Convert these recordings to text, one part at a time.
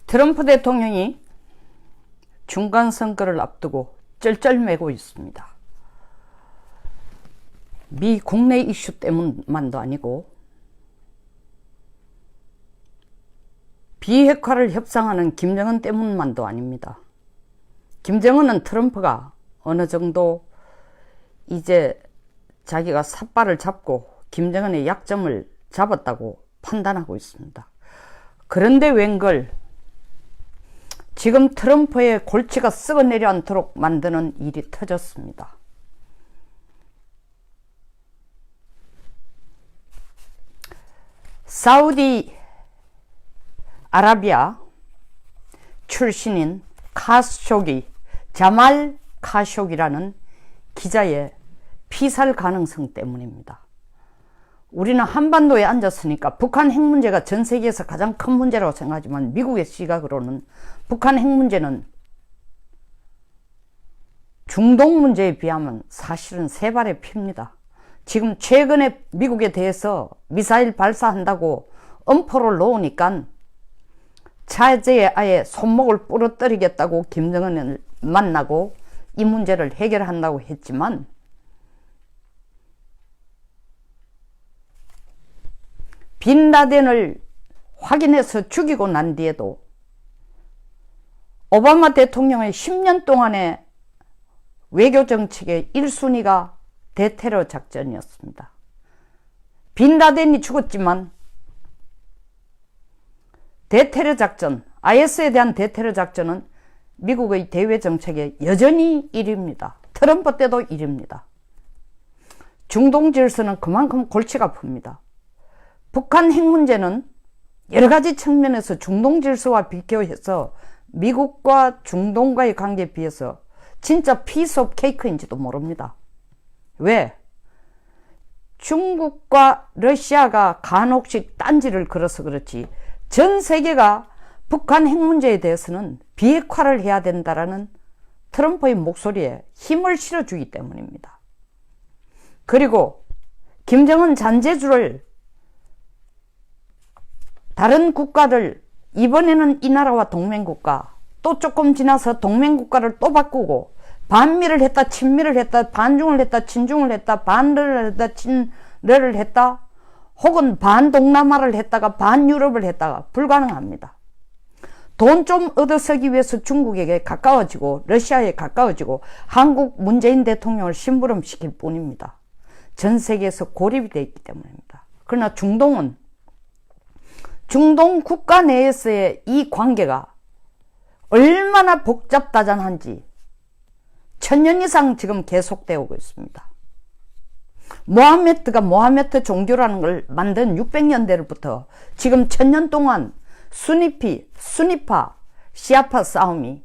트럼프 대통령이 중간선거를 앞두고 쩔쩔매고 있습니다. 미 국내 이슈 때문만도 아니고 비핵화를 협상하는 김정은 때문만도 아닙니다. 김정은은 트럼프가 어느 정도 이제 자기가 삿발을 잡고 김정은의 약점을 잡았다고 판단하고 있습니다. 그런데 웬걸 지금 트럼프의 골치가 썩어 내려앉도록 만드는 일이 터졌습니다. 사우디 아라비아 출신인 카쇼기, 자말 카쇼기라는 기자의 피살 가능성 때문입니다. 우리는 한반도에 앉았으니까 북한 핵 문제가 전 세계에서 가장 큰 문제라고 생각하지만 미국의 시각으로는 북한 핵 문제는 중동 문제에 비하면 사실은 세 발의 피입니다. 지금 최근에 미국에 대해서 미사일 발사한다고 엄포를 놓으니까 차제에 아예 손목을 부러뜨리겠다고 김정은을 만나고 이 문제를 해결한다고 했지만 빈라덴을 확인해서 죽이고 난 뒤에도 오바마 대통령의 10년 동안의 외교정책의 1순위가 대테러 작전이었습니다. 빈라덴이 죽었지만 대테러 작전, IS에 대한 대테러 작전은 미국의 대외 정책의 여전히 1위입니다. 트럼프 때도 1위입니다. 중동 질서는 그만큼 골치가 아픕니다. 북한 핵 문제는 여러 가지 측면에서 중동 질서와 비교해서 미국과 중동과의 관계에 비해서 진짜 피스 오브 케이크인지도 모릅니다. 왜? 중국과 러시아가 간혹씩 딴지를 걸어서 그렇지 전 세계가 북한 핵 문제에 대해서는 비핵화를 해야 된다라는 트럼프의 목소리에 힘을 실어주기 때문입니다. 그리고 김정은 잔재주를 다른 국가들, 이번에는 이 나라와 동맹국가, 또 조금 지나서 동맹국가를 또 바꾸고 반미를 했다, 친미를 했다, 반중을 했다, 친중을 했다, 반러를 했다, 친러를 했다, 혹은 반동남아를 했다가 반유럽을 했다가 불가능합니다. 돈 좀 얻어서기 위해서 중국에게 가까워지고 러시아에 가까워지고 한국 문재인 대통령을 심부름시킬 뿐입니다. 전 세계에서 고립이 되어 있기 때문입니다. 그러나 중동은 중동 국가 내에서의 이 관계가 얼마나 복잡다단한지 1000년 이상 지금 계속되어 오고 있습니다. 모하메드가 모하메드 종교라는 걸 만든 600년대로부터 지금 1000년 동안 수니파, 시아파 싸움이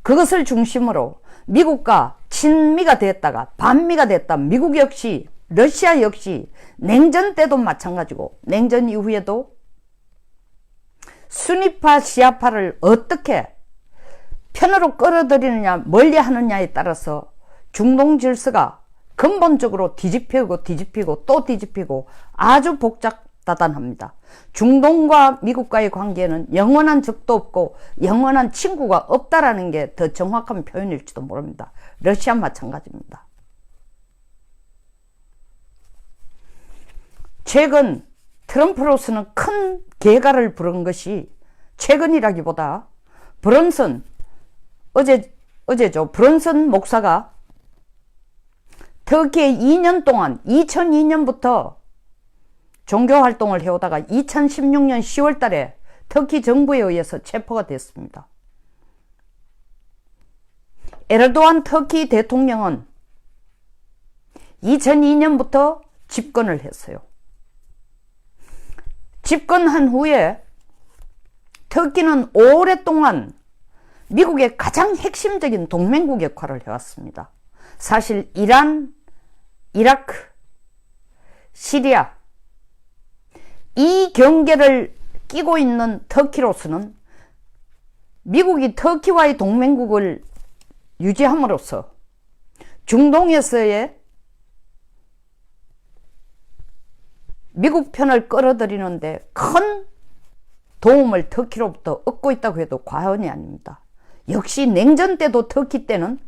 그것을 중심으로 미국과 친미가 됐다가 반미가 됐다. 미국 역시 러시아 역시 냉전 때도 마찬가지고 냉전 이후에도 수니파, 시아파를 어떻게 편으로 끌어들이느냐 멀리 하느냐에 따라서 중동 질서가 근본적으로 뒤집히고 또 뒤집히고 아주 복잡다단합니다. 중동과 미국과의 관계는 영원한 적도 없고 영원한 친구가 없다라는 게 더 정확한 표현일지도 모릅니다. 러시아 마찬가지입니다. 최근 트럼프로서는 큰 개가를 부른 것이 최근이라기보다 어제죠. 브런슨 목사가 터키에 2년 동안 2002년부터 종교활동을 해오다가 2016년 10월 달에 터키 정부에 의해서 체포가 됐습니다. 에르도안 터키 대통령은 2002년부터 집권을 했어요. 집권한 후에 터키는 오랫동안 미국의 가장 핵심적인 동맹국 역할을 해왔습니다. 사실 이란, 이라크, 시리아 이 경계를 끼고 있는 터키로서는 미국이 터키와의 동맹국을 유지함으로써 중동에서의 미국 편을 끌어들이는데 큰 도움을 터키로부터 얻고 있다고 해도 과언이 아닙니다. 역시 냉전 때도 터키는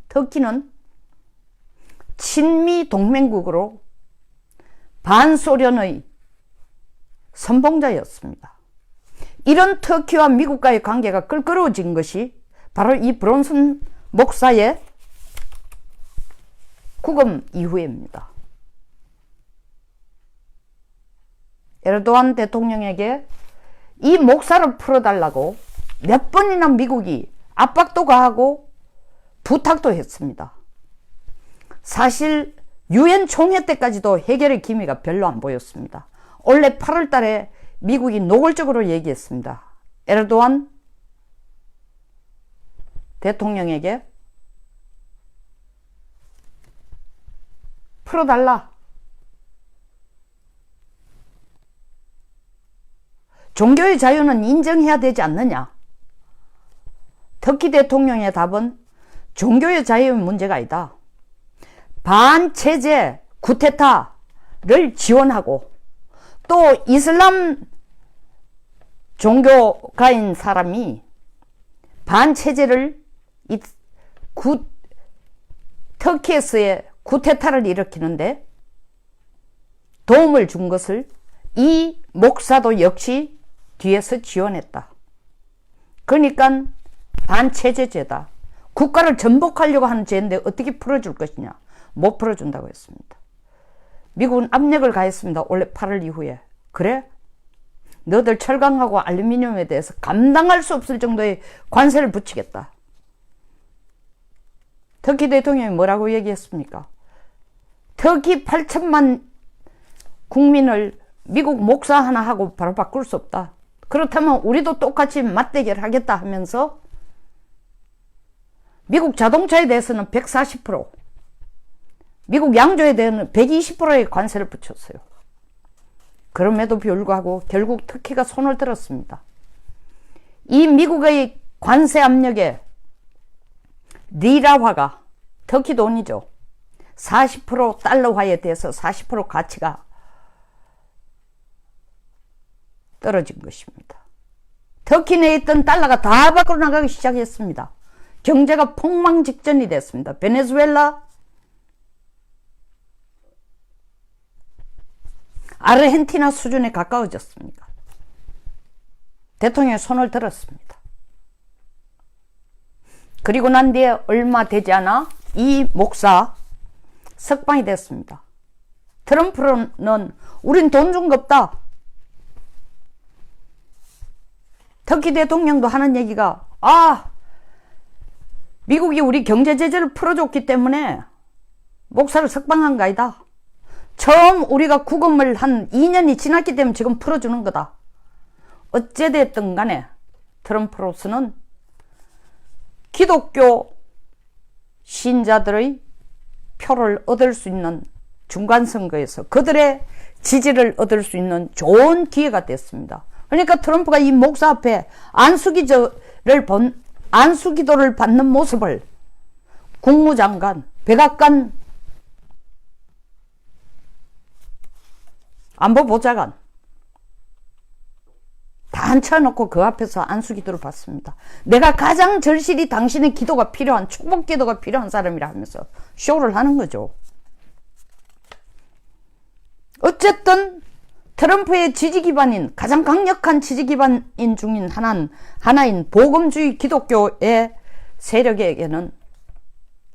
친미 동맹국으로 반소련의 선봉자였습니다. 이런 터키와 미국과의 관계가 껄끄러워진 것이 바로 이 브론슨 목사의 구금 이후입니다. 에르도안 대통령에게 이 목사를 풀어달라고 몇 번이나 미국이 압박도 가하고 부탁도 했습니다. 사실 유엔 총회 때까지도 해결의 기미가 별로 안 보였습니다. 올해 8월 달에 미국이 노골적으로 얘기했습니다. 에르도안 대통령에게 풀어달라. 종교의 자유는 인정해야 되지 않느냐. 터키 대통령의 답은 종교의 자유의 문제가 아니다. 반체제 쿠데타를 지원하고 또 이슬람 종교가인 사람이 반체제를 터키에서의 쿠데타를 일으키는데 도움을 준 것을 이 목사도 역시 뒤에서 지원했다. 그러니까 반체제제다. 국가를 전복하려고 하는 죄인데 어떻게 풀어줄 것이냐. 못 풀어준다고 했습니다. 미국은 압력을 가했습니다. 올해 8월 이후에. 그래? 너들 철강하고 알루미늄에 대해서 감당할 수 없을 정도의 관세를 붙이겠다. 터키 대통령이 뭐라고 얘기했습니까? 터키 8천만 국민을 미국 목사 하나 하고 바로 바꿀 수 없다. 그렇다면 우리도 똑같이 맞대결 하겠다 하면서 미국 자동차에 대해서는 140%, 미국 양조에 대해서는 120%의 관세를 붙였어요. 그럼에도 불구하고 결국 터키가 손을 들었습니다. 이 미국의 관세 압력에 리라화가, 터키 돈이죠, 40% 달러화에 대해서 40% 가치가 떨어진 것입니다. 터키 내에 있던 달러가 다 밖으로 나가기 시작했습니다. 경제가 폭망 직전이 됐습니다. 베네수엘라, 아르헨티나 수준에 가까워졌습니다. 대통령이 손을 들었습니다. 그리고 난 뒤에 얼마 되지 않아 이 목사 석방이 됐습니다. 트럼프는 우린 돈 준 거 없다. 터키 대통령도 하는 얘기가 미국이 우리 경제 제재를 풀어줬기 때문에 목사를 석방한 거 아니다. 처음 우리가 구금을 한 2년이 지났기 때문에 지금 풀어주는 거다. 어찌됐든 간에 트럼프로서는 기독교 신자들의 표를 얻을 수 있는 중간선거에서 그들의 지지를 얻을 수 있는 좋은 기회가 됐습니다. 그러니까 트럼프가 이 목사 앞에 안수기도를 받는 모습을 국무장관, 백악관, 안보보좌관 다 앉혀놓고 그 앞에서 안수기도를 받습니다. 내가 가장 절실히 당신의 기도가 필요한, 축복기도가 필요한 사람이라 하면서 쇼를 하는 거죠. 어쨌든 트럼프의 지지 기반인, 가장 강력한 지지 기반인 중인 하나인 복음주의 기독교의 세력에게는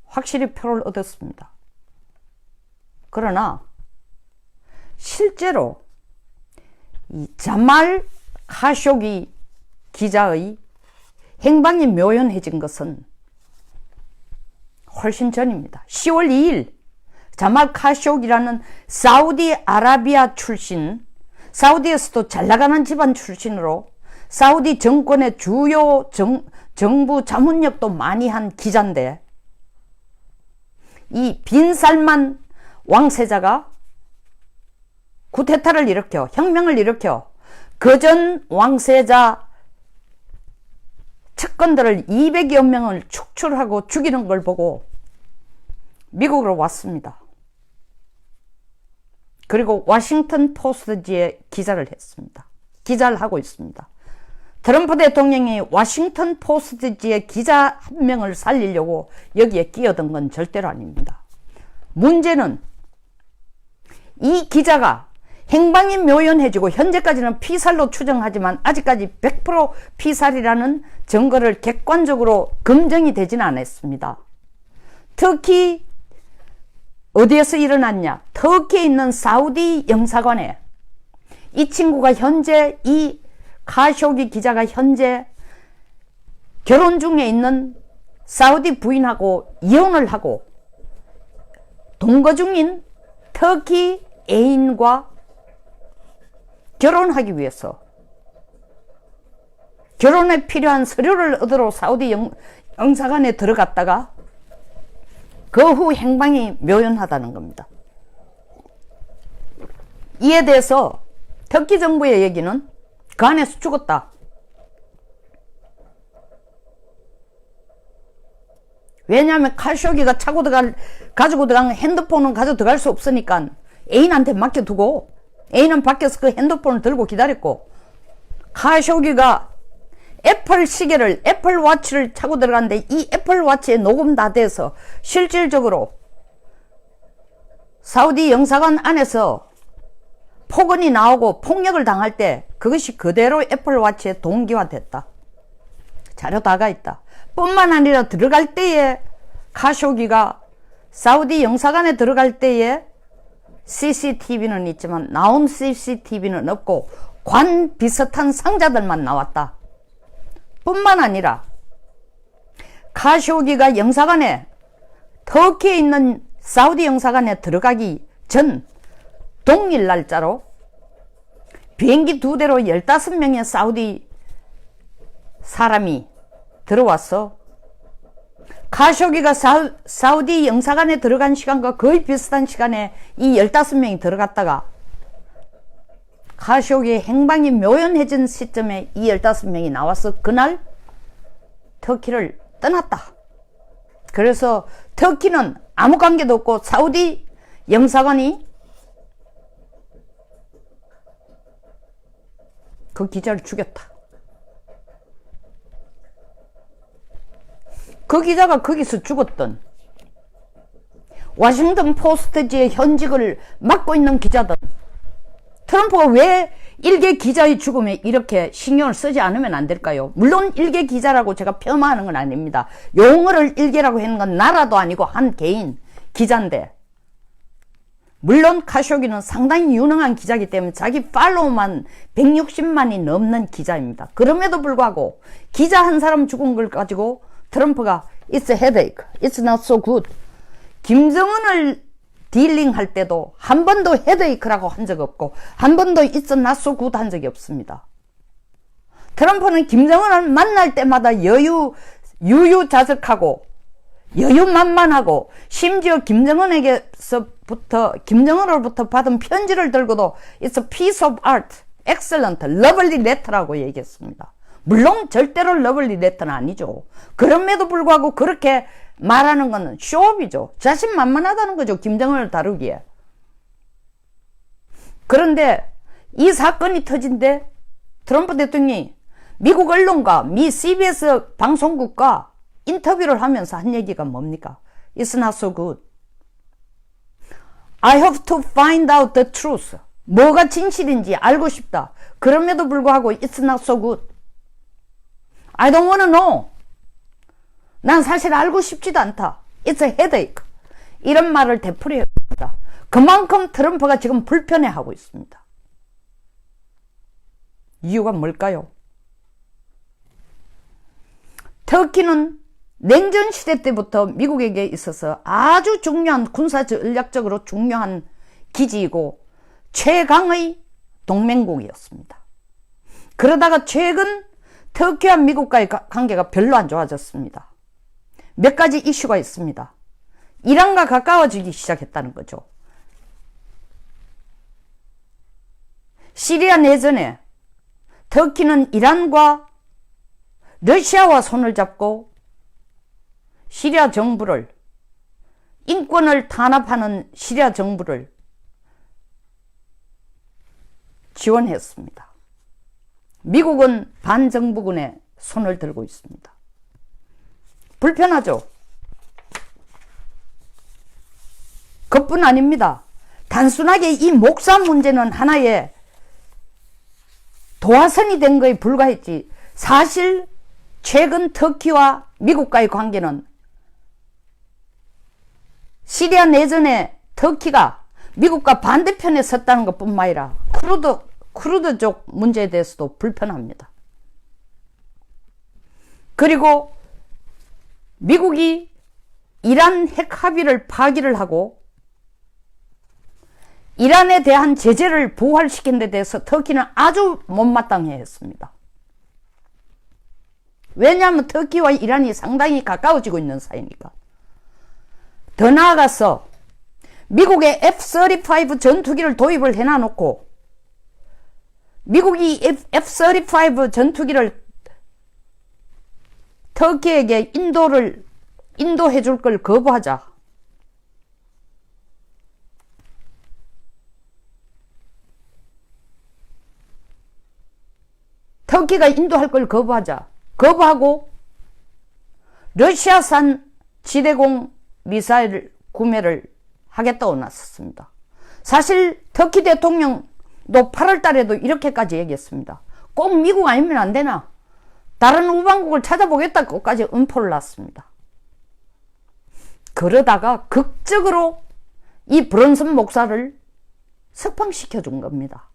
확실히 표를 얻었습니다. 그러나 실제로 이 자말 카쇼기 기자의 행방이 묘연해진 것은 훨씬 전입니다. 10월 2일 자말 카쇼기라는 사우디아라비아 출신, 사우디에서도 잘나가는 집안 출신으로 사우디 정권의 주요 정부 자문역도 많이 한 기자인데, 이 빈살만 왕세자가 쿠데타를 일으켜, 혁명을 일으켜 그전 왕세자 측근들을 200여 명을 축출하고 죽이는 걸 보고 미국으로 왔습니다. 그리고 워싱턴 포스트지에 기자를 했습니다. 기자를 하고 있습니다. 트럼프 대통령이 워싱턴 포스트지의 기자 한 명을 살리려고 여기에 끼어든 건 절대로 아닙니다. 문제는 이 기자가 행방이 묘연해지고 현재까지는 피살로 추정하지만 아직까지 100% 피살이라는 증거를 객관적으로 검증이 되지는 않았습니다. 특히 어디에서 일어났냐? 터키에 있는 사우디 영사관에 이 친구가 현재 이 카쇼기 기자가 현재 결혼 중에 있는 사우디 부인하고 이혼을 하고 동거 중인 터키 애인과 결혼하기 위해서 결혼에 필요한 서류를 얻으러 사우디 영사관에 들어갔다가 그 후 행방이 묘연하다는 겁니다. 이에 대해서 터키 정부의 얘기는 그 안에서 죽었다. 왜냐하면 카쇼기가 가지고 들어간 핸드폰은 가지고 들어갈 수 없으니까 애인한테 맡겨두고 애인은 밖에서 그 핸드폰을 들고 기다렸고 카쇼기가 애플 시계를 애플워치를 차고 들어갔는데 이 애플워치에 녹음 다 돼서 실질적으로 사우디 영사관 안에서 폭언이 나오고 폭력을 당할 때 그것이 그대로 애플워치에 동기화됐다. 자료 다가 있다. 뿐만 아니라 들어갈 때에 카쇼기가 사우디 영사관에 들어갈 때에 CCTV는 있지만 나온 CCTV는 없고 관 비슷한 상자들만 나왔다. 뿐만 아니라 카쇼기가 영사관에 터키에 있는 사우디 영사관에 들어가기 전 동일 날짜로 비행기 2대로 15명의 사우디 사람이 들어와서 카쇼기가 사우디 영사관에 들어간 시간과 거의 비슷한 시간에 이 15명이 들어갔다가 카쇼기의 행방이 묘연해진 시점에 이 15명이 나와서 그날 터키를 떠났다. 그래서 터키는 아무 관계도 없고 사우디 영사관이 그 기자를 죽였다. 그 기자가 거기서 죽었던 워싱턴 포스트지의 현직을 맡고 있는 기자들, 트럼프가 왜 일개 기자의 죽음에 이렇게 신경을 쓰지 않으면 안 될까요? 물론 일개 기자라고 제가 폄하하는 건 아닙니다. 용어를 일개라고 하는 건 나라도 아니고 한 개인 기자인데, 물론 카쇼기는 상당히 유능한 기자이기 때문에 자기 팔로우만 160만이 넘는 기자입니다. 그럼에도 불구하고 기자 한 사람 죽은 걸 가지고 트럼프가 It's a headache, it's not so good. 김정은을 딜링할 때도 한 번도 헤드에이크라고 한 적 없고 한 번도 It's not so good 한 적이 없습니다. 트럼프는 김정은을 만날 때마다 유유자적하고 여유만만하고 심지어 김정은으로부터 받은 편지를 들고도 It's a piece of art, excellent, lovely letter라고 얘기했습니다. 물론 절대로 러블리 레터는 아니죠. 그럼에도 불구하고 그렇게 말하는 것은 쇼업이죠. 자신만만하다는 거죠. 김정은을 다루기에. 그런데 이 사건이 터진데 트럼프 대통령이 미국 언론과 미 CBS 방송국과 인터뷰를 하면서 한 얘기가 뭡니까? It's not so good. I have to find out the truth. 뭐가 진실인지 알고 싶다. 그럼에도 불구하고 It's not so good. I don't want to know. 난 사실 알고 싶지도 않다. It's a headache. 이런 말을 되풀이했습니다. 그만큼 트럼프가 지금 불편해하고 있습니다. 이유가 뭘까요? 터키는 냉전 시대 때부터 미국에게 있어서 아주 중요한 군사 전략적으로 중요한 기지이고 최강의 동맹국이었습니다. 그러다가 최근 터키와 미국과의 관계가 별로 안 좋아졌습니다. 몇 가지 이슈가 있습니다. 이란과 가까워지기 시작했다는 거죠. 시리아 내전에 터키는 이란과 러시아와 손을 잡고 시리아 정부를, 인권을 탄압하는 시리아 정부를 지원했습니다. 미국은 반정부군에 손을 들고 있습니다. 불편하죠? 그뿐 아닙니다. 단순하게 이 목사 문제는 하나의 도화선이 된 거에 불과했지, 사실 최근 터키와 미국과의 관계는 시리아 내전에 터키가 미국과 반대편에 섰다는 것뿐만 아니라 쿠르드족 문제에 대해서도 불편합니다. 그리고 미국이 이란 핵 합의를 파기를 하고 이란에 대한 제재를 부활시킨 데 대해서 터키는 아주 못마땅해 했습니다. 왜냐하면 터키와 이란이 상당히 가까워지고 있는 사이니까. 더 나아가서 미국의 F-35 전투기를 도입을 해놔놓고 미국이 F-35 전투기를 터키에게 인도해 줄 걸 거부하자. 터키가 인도할 걸 거부하고 러시아산 지대공 미사일 구매를 하겠다고 나섰습니다. 사실 터키 대통령도 8월 달에도 이렇게까지 얘기했습니다. 꼭 미국 아니면 안 되나? 다른 우방국을 찾아보겠다고까지 음포를 놨습니다. 그러다가 극적으로 이 브런슨 목사를 석방시켜 준 겁니다.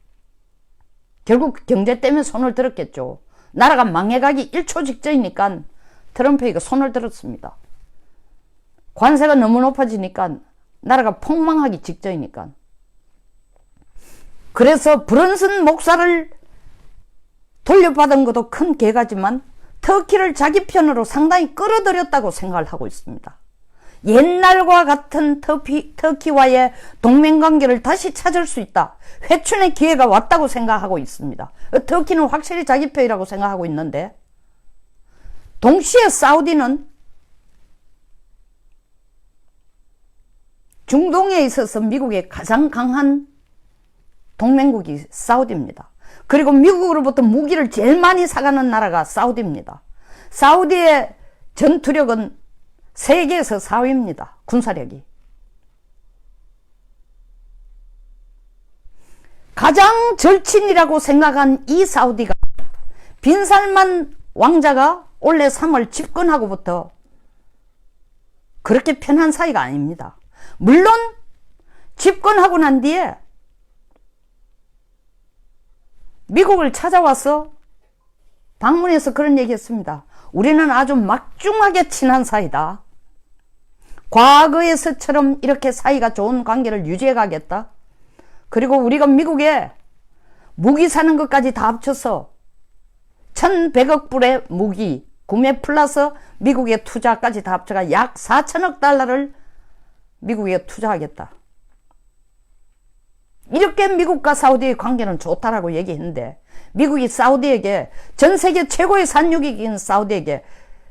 결국 경제 때문에 손을 들었겠죠. 나라가 망해가기 1초 직전이니까 트럼프에게 손을 들었습니다. 관세가 너무 높아지니까 나라가 폭망하기 직전이니까. 그래서 브런슨 목사를 돌려받은 것도 큰 개가지만 터키를 자기 편으로 상당히 끌어들였다고 생각을 하고 있습니다. 옛날과 같은 터키와의 동맹관계를 다시 찾을 수 있다. 회춘의 기회가 왔다고 생각하고 있습니다. 터키는 확실히 자기 편이라고 생각하고 있는데, 동시에 사우디는 중동에 있어서 미국의 가장 강한 동맹국이 사우디입니다. 그리고 미국으로부터 무기를 제일 많이 사가는 나라가 사우디입니다. 사우디의 전투력은 세계에서 4위입니다. 군사력이. 가장 절친이라고 생각한 이 사우디가 빈살만 왕자가 올해 3월 집권하고부터 그렇게 편한 사이가 아닙니다. 물론 집권하고 난 뒤에 미국을 찾아와서 방문해서 그런 얘기했습니다. 우리는 아주 막중하게 친한 사이다. 과거에서처럼 이렇게 사이가 좋은 관계를 유지해 가겠다. 그리고 우리가 미국에 무기 사는 것까지 다 합쳐서 1,100억 불의 무기 구매 플러스 미국의 투자까지 다 합쳐가 약 4천억 달러를 미국에 투자하겠다. 이렇게 미국과 사우디의 관계는 좋다라고 얘기했는데, 미국이 사우디에게, 전 세계 최고의 산유국인 사우디에게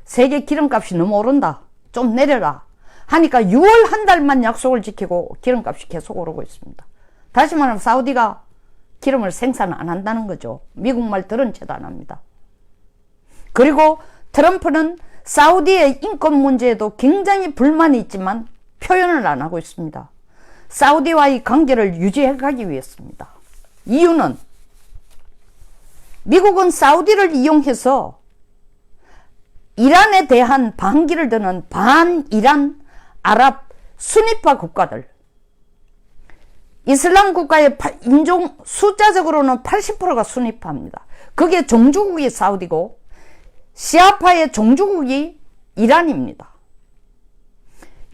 세계 기름값이 너무 오른다, 좀 내려라 하니까 6월 한 달만 약속을 지키고 기름값이 계속 오르고 있습니다. 다시 말하면 사우디가 기름을 생산 안 한다는 거죠. 미국 말 들은 채도 안 합니다. 그리고 트럼프는 사우디의 인권 문제에도 굉장히 불만이 있지만 표현을 안 하고 있습니다. 사우디와의 관계를 유지해 가기 위해서입니다. 이유는 미국은 사우디를 이용해서 이란에 대한 반기를 드는 반이란 아랍 수니파 국가들, 이슬람 국가의 인종 숫자적으로는 80%가 수니파입니다. 그게 종주국이 사우디고 시아파의 종주국이 이란입니다.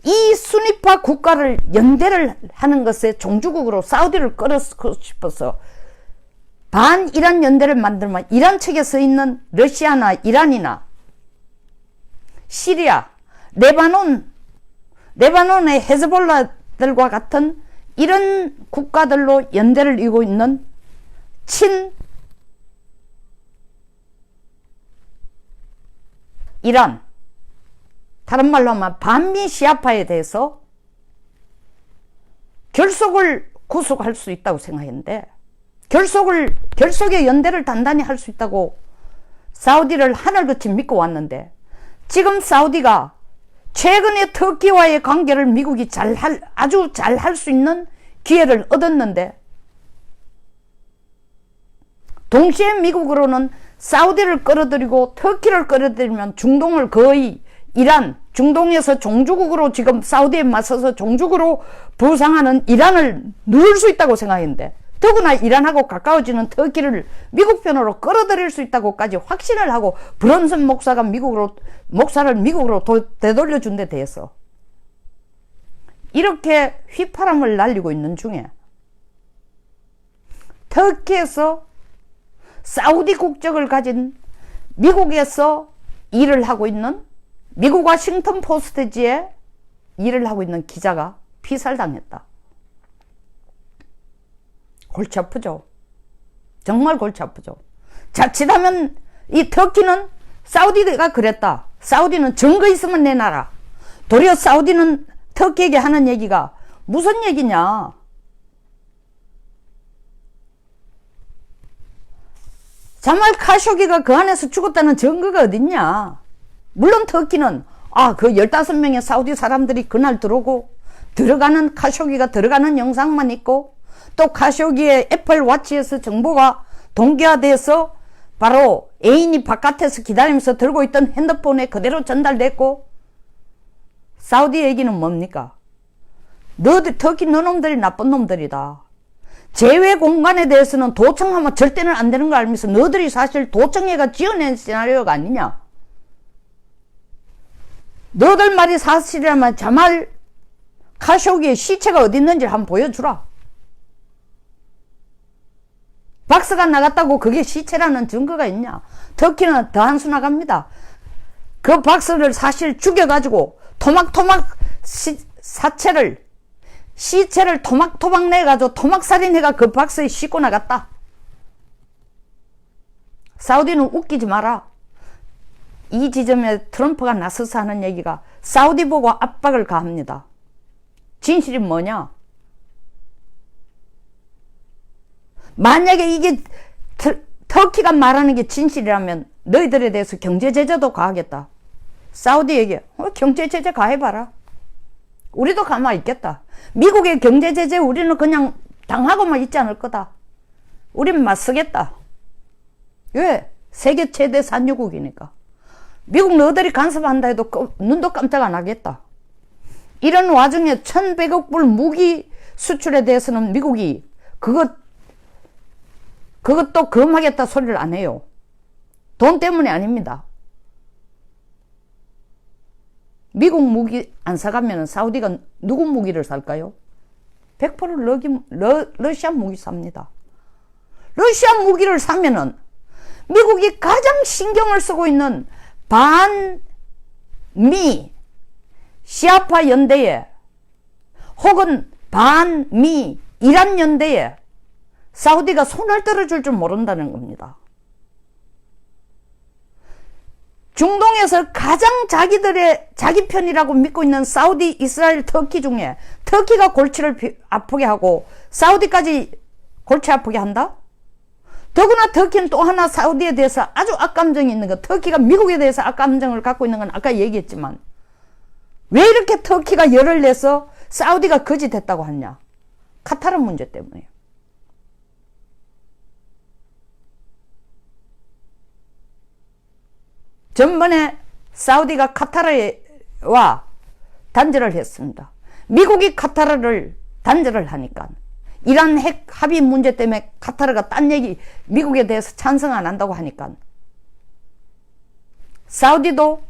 이 수니파 국가를 연대를 하는 것에 종주국으로 사우디를 끌어쓰고 싶어서 반이란 연대를 만들면 이란 측에 서 있는 러시아나 이란이나 시리아, 레바논의 헤즈볼라들과 같은 이런 국가들로 연대를 이루고 있는 이란, 다른 말로 하면 반미 시아파에 대해서 결속을 구속할 수 있다고 생각했는데 결속의 연대를 단단히 할 수 있다고 사우디를 하늘같이 믿고 왔는데, 지금 사우디가 최근에 터키와의 관계를 미국이 아주 잘 할 수 있는 기회를 얻었는데, 동시에 미국으로는 사우디를 끌어들이고 터키를 끌어들이면 중동을 거의 이란, 중동에서 종주국으로 지금 사우디에 맞서서 종주국으로 부상하는 이란을 누를 수 있다고 생각했는데, 더구나 이란하고 가까워지는 터키를 미국 편으로 끌어들일 수 있다고까지 확신을 하고 브런슨 목사를 미국으로 되돌려준 데 대해서 이렇게 휘파람을 날리고 있는 중에, 터키에서 사우디 국적을 가진 미국에서 일을 하고 있는, 미국 워싱턴 포스트지에 일을 하고 있는 기자가 피살당했다. 골치 아프죠. 정말 골치 아프죠. 자칫하면 이 터키는 사우디가 그랬다, 사우디는 증거 있으면 내놔라. 도리어 사우디는 터키에게 하는 얘기가 무슨 얘기냐, 자말 카쇼기가 그 안에서 죽었다는 증거가 어딨냐. 물론 터키는 그 15명의 사우디 사람들이 그날 들어가는 카쇼기가 들어가는 영상만 있고, 또 카쇼기의 애플 워치에서 정보가 동기화돼서 바로 애인이 바깥에서 기다리면서 들고 있던 핸드폰에 그대로 전달됐고, 사우디 얘기는 뭡니까? 터키 너놈들이 나쁜 놈들이다. 제외 공간에 대해서는 도청하면 절대는 안 되는 거 알면서 너들이 사실 도청해가 지어낸 시나리오가 아니냐. 너들 말이 사실이라면 자말 카쇼기의 시체가 어디 있는지 한번 보여주라. 박스가 나갔다고 그게 시체라는 증거가 있냐. 터키는 더 한 수 나갑니다. 그 박스를 사실 죽여가지고 토막토막 시체를 토막토막 내가지고 토막살인해가 그 박스에 싣고 나갔다. 사우디는 웃기지 마라. 이 지점에 트럼프가 나서서 하는 얘기가 사우디 보고 압박을 가합니다. 진실이 뭐냐? 만약에 이게 터키가 말하는 게 진실이라면 너희들에 대해서 경제제재도 가하겠다. 사우디에게 경제제재 가해봐라. 우리도 가만히 있겠다. 미국의 경제제재 우리는 그냥 당하고만 있지 않을 거다. 우린 맞서겠다. 왜? 세계 최대 산유국이니까. 미국 너희들이 간섭한다 해도 눈도 깜짝 안 하겠다. 이런 와중에 1100억 불 무기 수출에 대해서는 미국이 그것도 금하겠다 소리를 안 해요. 돈 때문이 아닙니다. 미국 무기 안 사가면 사우디가 누구 무기를 살까요? 100% 러시아 무기 삽니다. 러시아 무기를 사면은 미국이 가장 신경을 쓰고 있는 반미 시아파 연대에 혹은 반미 이란 연대에 사우디가 손을 떨어줄 줄 모른다는 겁니다. 중동에서 가장 자기 편이라고 믿고 있는 사우디, 이스라엘, 터키 중에 터키가 골치를 아프게 하고 사우디까지 골치 아프게 한다? 더구나 터키는 또 하나 사우디에 대해서 아주 악감정이 있는 거, 터키가 미국에 대해서 악감정을 갖고 있는 건 아까 얘기했지만 왜 이렇게 터키가 열을 내서 사우디가 거짓했다고 하냐? 카타르 문제 때문이에요. 전번에 사우디가 카타르와 단절을 했습니다. 미국이 카타르를 단절을 하니까 이란 핵 합의 문제 때문에 카타르가 딴 얘기 미국에 대해서 찬성 안 한다고 하니까 사우디도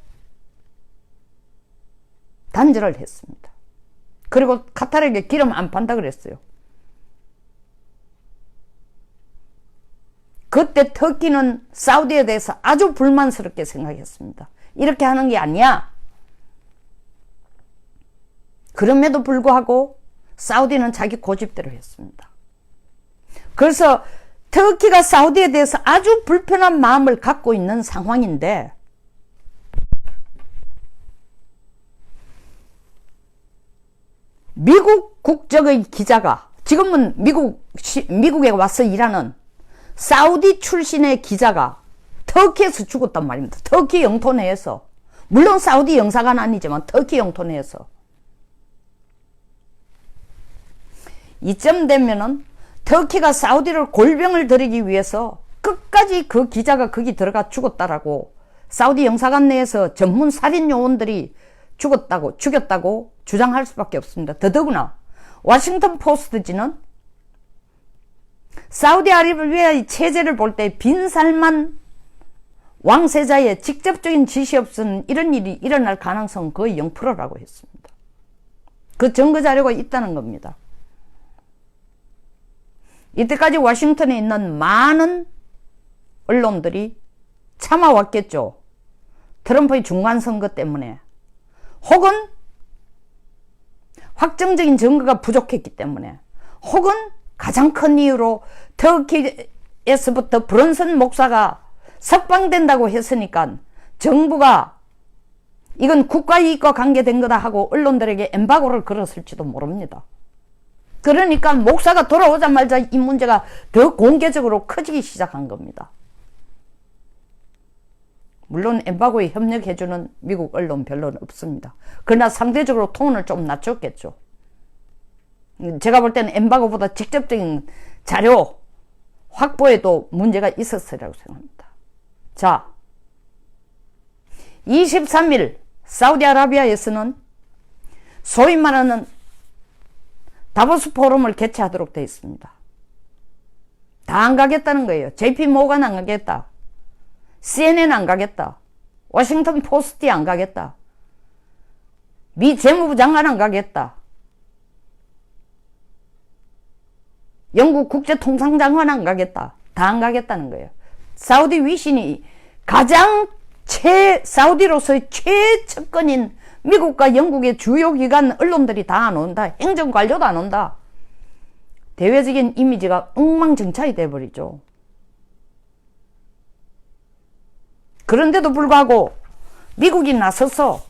단절을 했습니다. 그리고 카타르에게 기름 안 판다 그랬어요. 그때 터키는 사우디에 대해서 아주 불만스럽게 생각했습니다. 이렇게 하는 게 아니야. 그럼에도 불구하고 사우디는 자기 고집대로 했습니다. 그래서 터키가 사우디에 대해서 아주 불편한 마음을 갖고 있는 상황인데 미국 국적의 기자가 지금은 미국에 와서 일하는 사우디 출신의 기자가 터키에서 죽었단 말입니다. 터키 영토 내에서. 물론 사우디 영사관 아니지만 터키 영토 내에서. 이쯤 되면은 터키가 사우디를 골병을 들이기 위해서 끝까지 그 기자가 거기 들어가 죽었다라고 사우디 영사관 내에서 전문 살인 요원들이 죽였다고 주장할 수밖에 없습니다. 더더구나 워싱턴 포스트지는 사우디아라비아의 체제를 볼 때 빈살만 왕세자의 직접적인 지시 없이는 이런 일이 일어날 가능성은 거의 0%라고 했습니다. 그 증거 자료가 있다는 겁니다. 이때까지 워싱턴에 있는 많은 언론들이 참아왔겠죠. 트럼프의 중간선거 때문에 혹은 확정적인 증거가 부족했기 때문에 혹은 가장 큰 이유로 터키에서부터 브런슨 목사가 석방된다고 했으니까 정부가 이건 국가이익과 관계된 거다 하고 언론들에게 엠바고를 걸었을지도 모릅니다. 그러니까 목사가 돌아오자마자 이 문제가 더 공개적으로 커지기 시작한 겁니다. 물론 엠바고에 협력해주는 미국 언론 별로는 없습니다. 그러나 상대적으로 톤을 좀 낮췄겠죠. 제가 볼 때는 엠바고보다 직접적인 자료 확보에도 문제가 있었으리라고 생각합니다. 자, 23일 사우디아라비아에서는 소위 말하는 다보스 포럼을 개최하도록 되어 있습니다. 다 안 가겠다는 거예요. JP 모건 안 가겠다. CNN 안 가겠다. 워싱턴 포스트 안 가겠다. 미 재무부 장관 안 가겠다. 영국 국제통상장관 안 가겠다. 다 안 가겠다는 거예요. 사우디 위신이 가장 사우디로서의 최측근인 미국과 영국의 주요 기관 언론들이 다 안 온다. 행정관료도 안 온다. 대외적인 이미지가 엉망진창이 돼버리죠. 그런데도 불구하고 미국이 나서서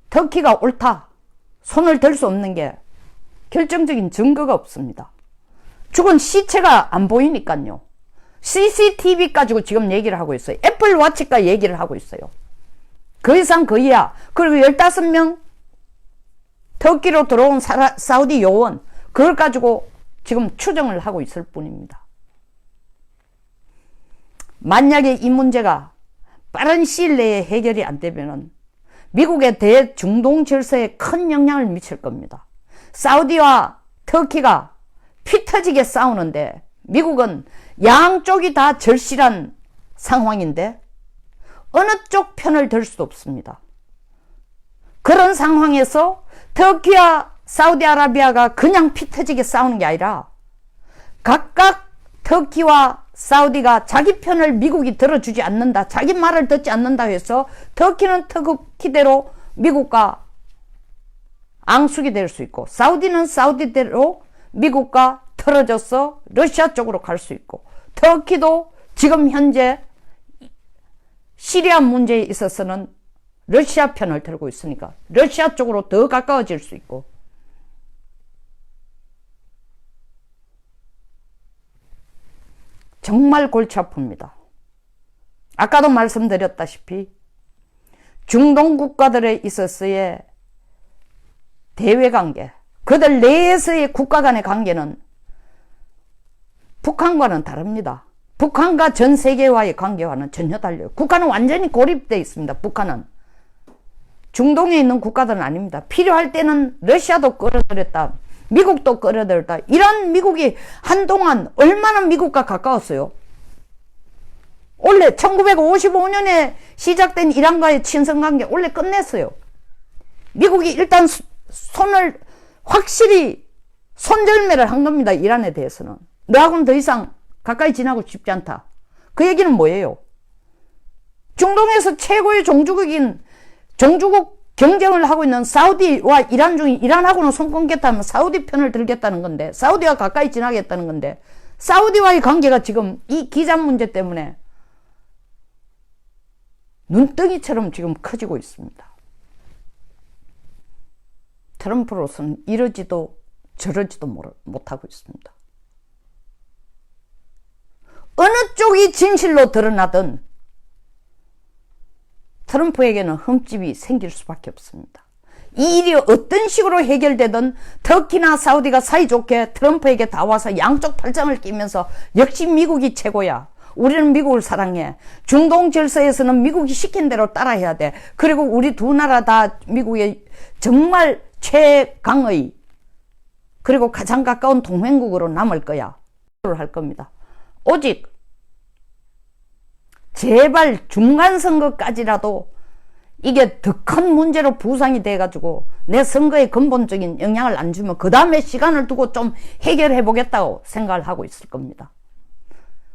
터키가 옳다. 손을 댈 수 없는 게 결정적인 증거가 없습니다. 죽은 시체가 안 보이니까요. CCTV 가지고 지금 얘기를 하고 있어요. 애플워치가 얘기를 하고 있어요. 그 이상 그 이하. 그리고 15명 터키로 들어온 사우디 요원 그걸 가지고 지금 추정을 하고 있을 뿐입니다. 만약에 이 문제가 빠른 시일 내에 해결이 안 되면은 미국의 대중동 질서에 큰 영향을 미칠 겁니다. 사우디와 터키가 피 터지게 싸우는데 미국은 양쪽이 다 절실한 상황인데 어느 쪽 편을 들 수도 없습니다. 그런 상황에서 터키와 사우디아라비아가 그냥 피 터지게 싸우는 게 아니라 각각 터키와 사우디가 자기 편을 미국이 들어주지 않는다. 자기 말을 듣지 않는다 해서 터키는 터키대로 미국과 앙숙이 될 수 있고 사우디는 사우디대로 미국과 틀어져서 러시아 쪽으로 갈 수 있고 터키도 지금 현재 시리아 문제에 있어서는 러시아 편을 들고 있으니까 러시아 쪽으로 더 가까워질 수 있고 정말 골치 아픕니다. 아까도 말씀드렸다시피 중동 국가들에 있어서의 대외관계, 그들 내에서의 국가 간의 관계는 북한과는 다릅니다. 북한과 전 세계와의 관계와는 전혀 달라요. 북한은 완전히 고립되어 있습니다. 북한은. 중동에 있는 국가들은 아닙니다. 필요할 때는 러시아도 끌어들였다. 미국도 끌어들였다. 이런 미국이 한동안 얼마나 미국과 가까웠어요. 원래 1955년에 시작된 이란과의 친선관계 원래 끝냈어요. 미국이 일단 손을 확실히 손절매를 한 겁니다. 이란에 대해서는. 너하고는 더 이상 가까이 지나고 싶지 않다. 그 얘기는 뭐예요? 중동에서 최고의 종주국 경쟁을 하고 있는 사우디와 이란 중에 이란하고는 손 끊겠다면 사우디 편을 들겠다는 건데 사우디와 가까이 지나겠다는 건데 사우디와의 관계가 지금 이 기잡 문제 때문에 눈덩이처럼 지금 커지고 있습니다. 트럼프로서는 이러지도 저러지도 못하고 있습니다. 어느 쪽이 진실로 드러나든 트럼프에게는 흠집이 생길 수밖에 없습니다. 이 일이 어떤 식으로 해결되든 터키나 사우디가 사이좋게 트럼프에게 다 와서 양쪽 팔짱을 끼면서 역시 미국이 최고야. 우리는 미국을 사랑해. 중동 질서에서는 미국이 시킨 대로 따라해야 돼. 그리고 우리 두 나라 다 미국의 정말 최강의 그리고 가장 가까운 동맹국으로 남을 거야. 할 겁니다. 오직 제발 중간선거까지라도 이게 더 큰 문제로 부상이 돼가지고 내 선거에 근본적인 영향을 안 주면 그 다음에 시간을 두고 좀 해결해 보겠다고 생각을 하고 있을 겁니다.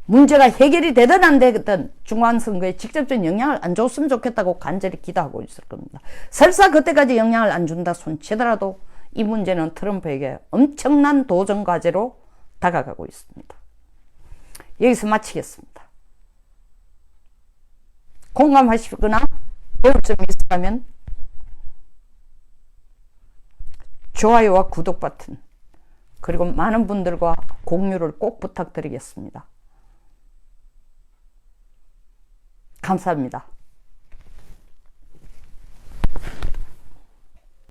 문제가 해결이 되든 안 되든 중간선거에 직접적인 영향을 안 줬으면 좋겠다고 간절히 기도하고 있을 겁니다. 설사 그때까지 영향을 안 준다 손치더라도 이 문제는 트럼프에게 엄청난 도전 과제로 다가가고 있습니다. 여기서 마치겠습니다. 공감하시거나 배울 점이 있으면 좋아요와 구독 버튼 그리고 많은 분들과 공유를 꼭 부탁드리겠습니다. 감사합니다.